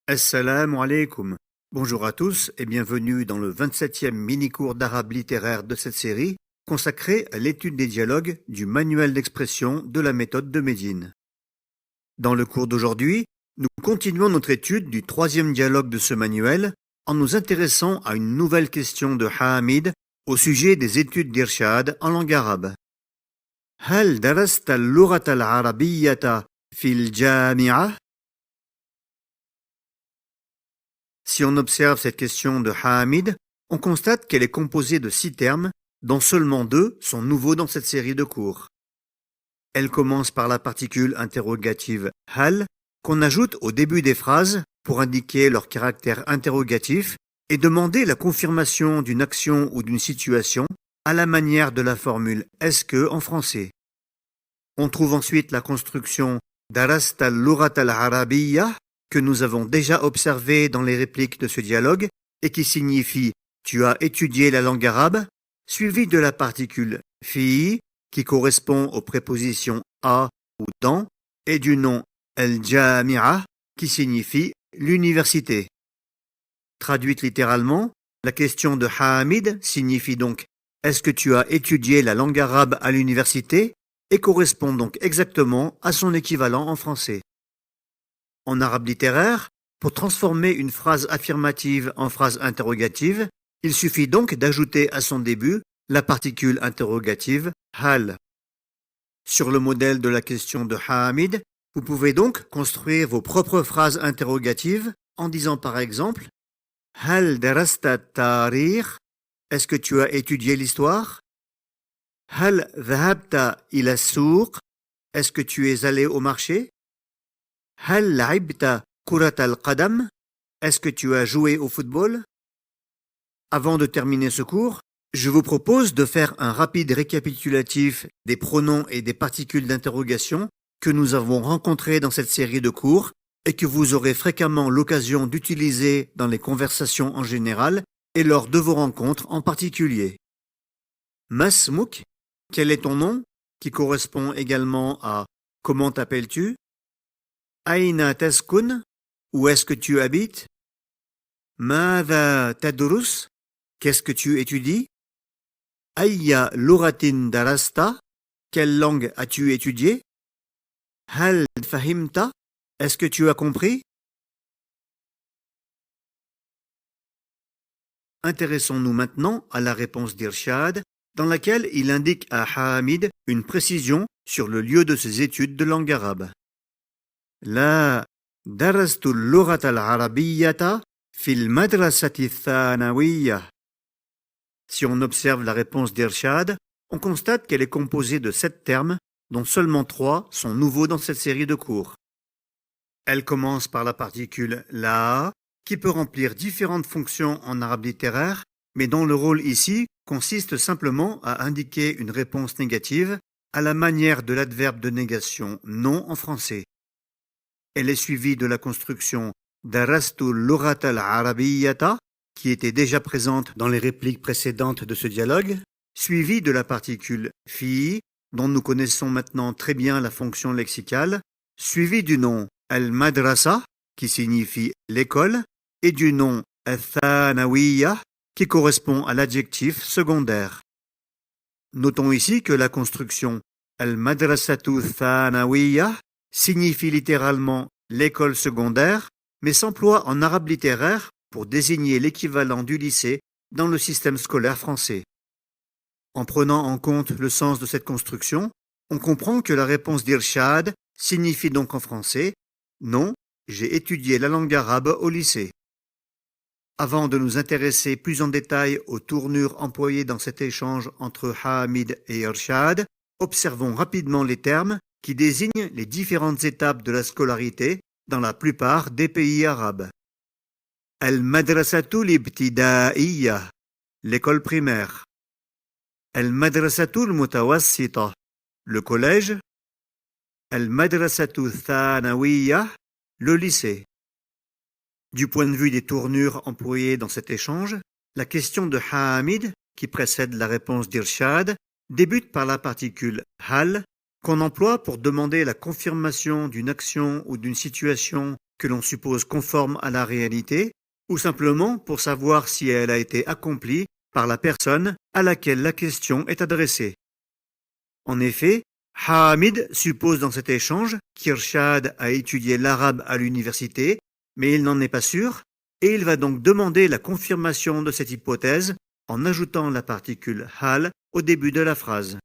Assalamu alaikum. Bonjour à tous et bienvenue dans le 27e mini-cours d'arabe littéraire de cette série consacrée à l'étude des dialogues du manuel d'expression de la méthode de Médine. Dans le cours d'aujourd'hui, nous continuons notre étude du troisième dialogue de ce manuel en nous intéressant à une nouvelle question de Hamid au sujet des études d'Irshad en langue arabe. هل درست اللغة العربية في الجامعة؟ Si on observe cette question de Hamid, on constate qu'elle est composée de 6 termes, dont seulement 2 sont nouveaux dans cette série de cours. Elle commence par la particule interrogative hal, qu'on ajoute au début des phrases pour indiquer leur caractère interrogatif et demander la confirmation d'une action ou d'une situation à la manière de la formule est-ce que en français. On trouve ensuite la construction darasta al-lughat al-arabiyya que nous avons déjà observé dans les répliques de ce dialogue et qui signifie « tu as étudié la langue arabe », suivi de la particule « fi » qui correspond aux prépositions « à » ou « dans » et du nom « al-jami'a » qui signifie « l'université ». Traduite littéralement, la question de Hamid signifie donc « est-ce que tu as étudié la langue arabe à l'université » et correspond donc exactement à son équivalent en français. En arabe littéraire, pour transformer une phrase affirmative en phrase interrogative, il suffit donc d'ajouter à son début la particule interrogative hal. Sur le modèle de la question de Hamid, vous pouvez donc construire vos propres phrases interrogatives en disant par exemple Hal darasta tarikh? Est-ce que tu as étudié l'histoire? Hal dhahabta ila souq? Est-ce que tu es allé au marché? هل لعبت كرة القدم? Est-ce que tu as joué au football? Avant de terminer ce cours, je vous propose de faire un rapide récapitulatif des pronoms et des particules d'interrogation que nous avons rencontrés dans cette série de cours et que vous aurez fréquemment l'occasion d'utiliser dans les conversations en général et lors de vos rencontres en particulier. Masmouk, quel est ton nom? Qui correspond également à comment t'appelles-tu? Aïna taskun? Où est-ce que tu habites? Mada tadrus? Qu'est-ce que tu étudies? Ayya lughatin darasta? Quelle langue as-tu étudié? Hal fahimta? Est-ce que tu as compris? Intéressons-nous maintenant à la réponse d'Irshad, dans laquelle il indique à Hamid une précision sur le lieu de ses études de langue arabe. لا درست اللغة العربية في المدرسة الثانوية. Si on observe la réponse d'Irshad, on constate qu'elle est composée de 7 termes, dont seulement 3 sont nouveaux dans cette série de cours. Elle commence par la particule la, qui peut remplir différentes fonctions en arabe littéraire, mais dont le rôle ici consiste simplement à indiquer une réponse négative à la manière de l'adverbe de négation non en français. Elle est suivie de la construction darastu lughat al-arabiyyata, qui était déjà présente dans les répliques précédentes de ce dialogue, suivie de la particule fi, dont nous connaissons maintenant très bien la fonction lexicale, suivie du nom al-madrasa, qui signifie l'école, et du nom al-thanawiyya, qui correspond à l'adjectif secondaire. Notons ici que la construction al-madrasatu thanawiyya signifie littéralement l'école secondaire, mais s'emploie en arabe littéraire pour désigner l'équivalent du lycée dans le système scolaire français. En prenant en compte le sens de cette construction, on comprend que la réponse d'Irshad signifie donc en français « Non, j'ai étudié la langue arabe au lycée ». Avant de nous intéresser plus en détail aux tournures employées dans cet échange entre Hamid et Irshad, observons rapidement les termes qui désigne les différentes étapes de la scolarité dans la plupart des pays arabes. Al-madrasatu l'ibtida'iyya, l'école primaire. Al-madrasatu al-mutawassita, le collège. Al-madrasatu thanawiyya, le lycée. Du point de vue des tournures employées dans cet échange, la question de Hamid, qui précède la réponse d'Irshad, débute par la particule hal, qu'on emploie pour demander la confirmation d'une action ou d'une situation que l'on suppose conforme à la réalité, ou simplement pour savoir si elle a été accomplie par la personne à laquelle la question est adressée. En effet, Hamid suppose dans cet échange qu'Irshad a étudié l'arabe à l'université, mais il n'en est pas sûr, et il va donc demander la confirmation de cette hypothèse en ajoutant la particule hal au début de la phrase.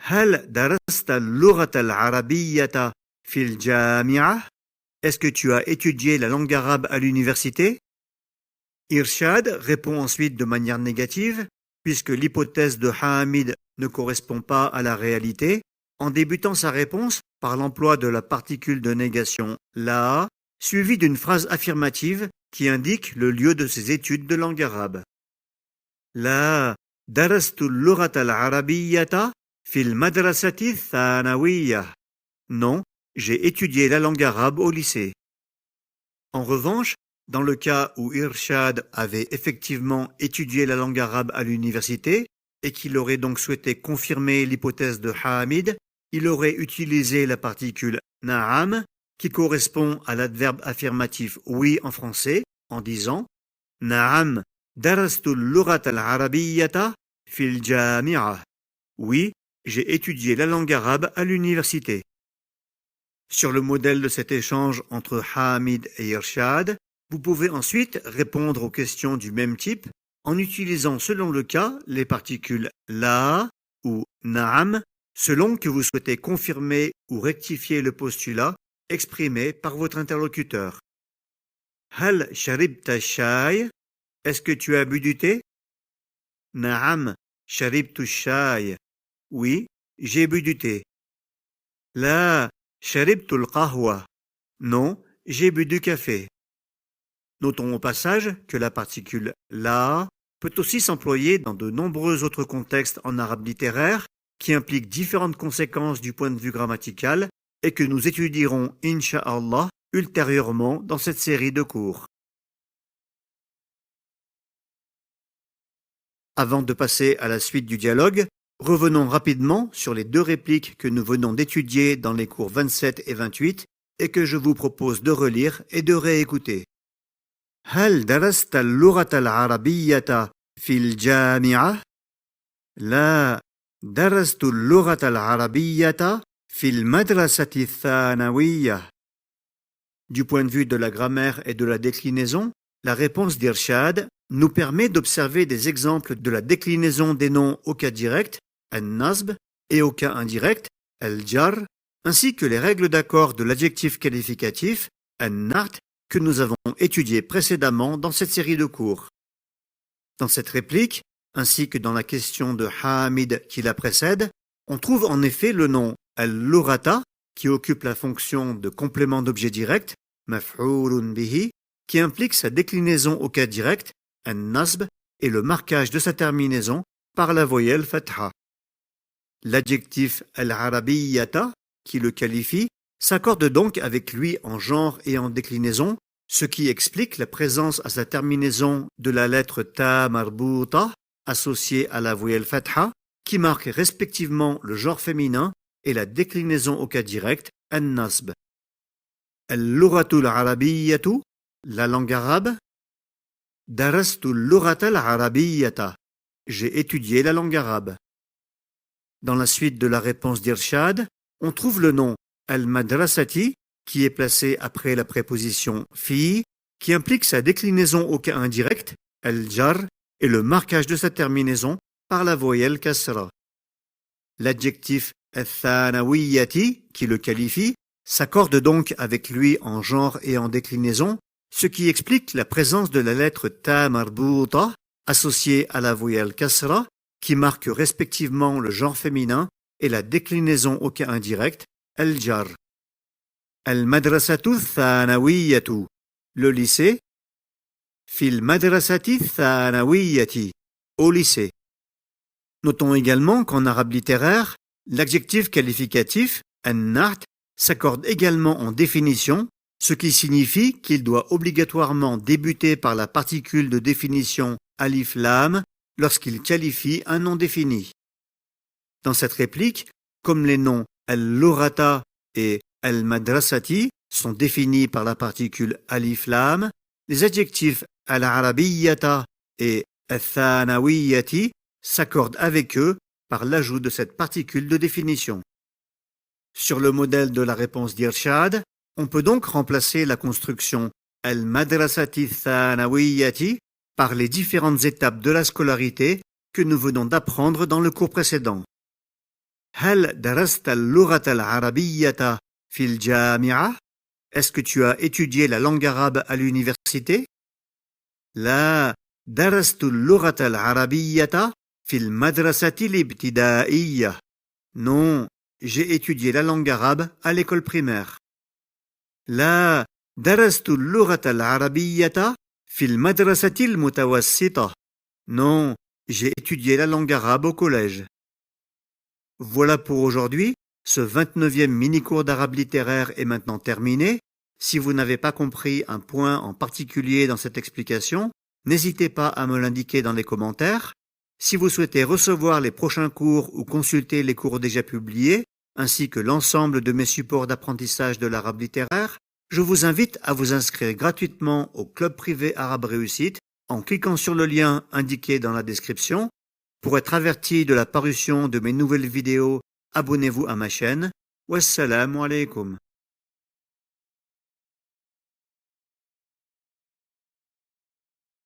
Hal darasta al-lughata al-arabiyyata fil jami'ah? Est-ce que tu as étudié la langue arabe à l'université? Irshad répond ensuite de manière négative, puisque l'hypothèse de Hamid ne correspond pas à la réalité, en débutant sa réponse par l'emploi de la particule de négation la, suivie d'une phrase affirmative qui indique le lieu de ses études de langue arabe. La darastu al-lughata al-arabiyyata fil madrasati thanawiyya. Non, j'ai étudié la langue arabe au lycée. En revanche, dans le cas où Irshad avait effectivement étudié la langue arabe à l'université et qu'il aurait donc souhaité confirmer l'hypothèse de Hamid, il aurait utilisé la particule na'am qui correspond à l'adverbe affirmatif oui en français en disant Na'am darastu al-lughata al-arabiyyata fil jami'ah. Oui, j'ai étudié la langue arabe à l'université. Sur le modèle de cet échange entre Hamid et Irshad, vous pouvez ensuite répondre aux questions du même type en utilisant selon le cas les particules la ou na'am selon que vous souhaitez confirmer ou rectifier le postulat exprimé par votre interlocuteur. Hal sharibta shay? Est-ce que tu as bu du thé? Na'am sharibtu shay. Oui, j'ai bu du thé. La sharibtu al-qahwa. Non, j'ai bu du café. Notons au passage que la particule la peut aussi s'employer dans de nombreux autres contextes en arabe littéraire qui impliquent différentes conséquences du point de vue grammatical et que nous étudierons, incha'Allah, ultérieurement dans cette série de cours. Avant de passer à la suite du dialogue, revenons rapidement sur les deux répliques que nous venons d'étudier dans les cours 27 et 28 et que je vous propose de relire et de réécouter. هل درست اللغة العربية في الجامعة؟ لا، درست اللغة العربية في المدرسة الثانوية. Du point de vue de la grammaire et de la déclinaison, la réponse d'Irshad nous permet d'observer des exemples de la déclinaison des noms au cas direct, al-nasb, et au cas indirect, al-jar, ainsi que les règles d'accord de l'adjectif qualificatif, al-na'at, que nous avons étudié précédemment dans cette série de cours. Dans cette réplique, ainsi que dans la question de Hamid qui la précède, on trouve en effet le nom al-lughata qui occupe la fonction de complément d'objet direct, maf'oulun bihi, qui implique sa déclinaison au cas direct, an-nasb, et le marquage de sa terminaison par la voyelle fatha. L'adjectif al-arabiyyata, qui le qualifie, s'accorde donc avec lui en genre et en déclinaison, ce qui explique la présence à sa terminaison de la lettre ta marbuta, associée à la voyelle fatha, qui marque respectivement le genre féminin et la déclinaison au cas direct, an-nasb. Al-lughatu al-arabiyyatu, la langue arabe. Darastu al-lughata al-arabiyyata, j'ai étudié la langue arabe. Dans la suite de la réponse d'Irshad, on trouve le nom al-madrasati, qui est placé après la préposition fi, qui implique sa déclinaison au cas indirect, al-jar, et le marquage de sa terminaison par la voyelle kasra. L'adjectif al-thanawiyati, qui le qualifie, s'accorde donc avec lui en genre et en déclinaison, ce qui explique la présence de la lettre ta marbuta, associée à la voyelle kasra, qui marque respectivement le genre féminin et la déclinaison au cas indirect, al-jar. Al-madrasatu thanawiyatu, le lycée. Fil madrasati thanawiyati, au lycée. Notons également qu'en arabe littéraire, l'adjectif qualificatif, an-na'at, s'accorde également en définition, ce qui signifie qu'il doit obligatoirement débuter par la particule de définition alif lam lorsqu'il qualifie un nom défini. Dans cette réplique, comme les noms al-lughata et al-madrasati sont définis par la particule alif lam, les adjectifs al-arabiyyata et al-thanawiyyati s'accordent avec eux par l'ajout de cette particule de définition. Sur le modèle de la réponse d'Irshad, on peut donc remplacer la construction al-madrasati thanawiyyati par les différentes étapes de la scolarité que nous venons d'apprendre dans le cours précédent. Hal darasta al-lughata al-arabiyyata fil jami'a? Est-ce que tu as étudié la langue arabe à l'université? La darastu al-lughata al-arabiyyata fil madrasati al-ibtida'iyya. Non, j'ai étudié la langue arabe à l'école primaire. La darastu al-lughata al-arabiyyata fil madrasati al-mutawassita. Non, j'ai étudié la langue arabe au collège. Voilà pour aujourd'hui. Ce 29e mini-cours d'arabe littéraire est maintenant terminé. Si vous n'avez pas compris un point en particulier dans cette explication, n'hésitez pas à me l'indiquer dans les commentaires. Si vous souhaitez recevoir les prochains cours ou consulter les cours déjà publiés, ainsi que l'ensemble de mes supports d'apprentissage de l'arabe littéraire, je vous invite à vous inscrire gratuitement au club privé Arabe Réussite en cliquant sur le lien indiqué dans la description. Pour être averti de la parution de mes nouvelles vidéos, abonnez-vous à ma chaîne. Wassalamu alaikum.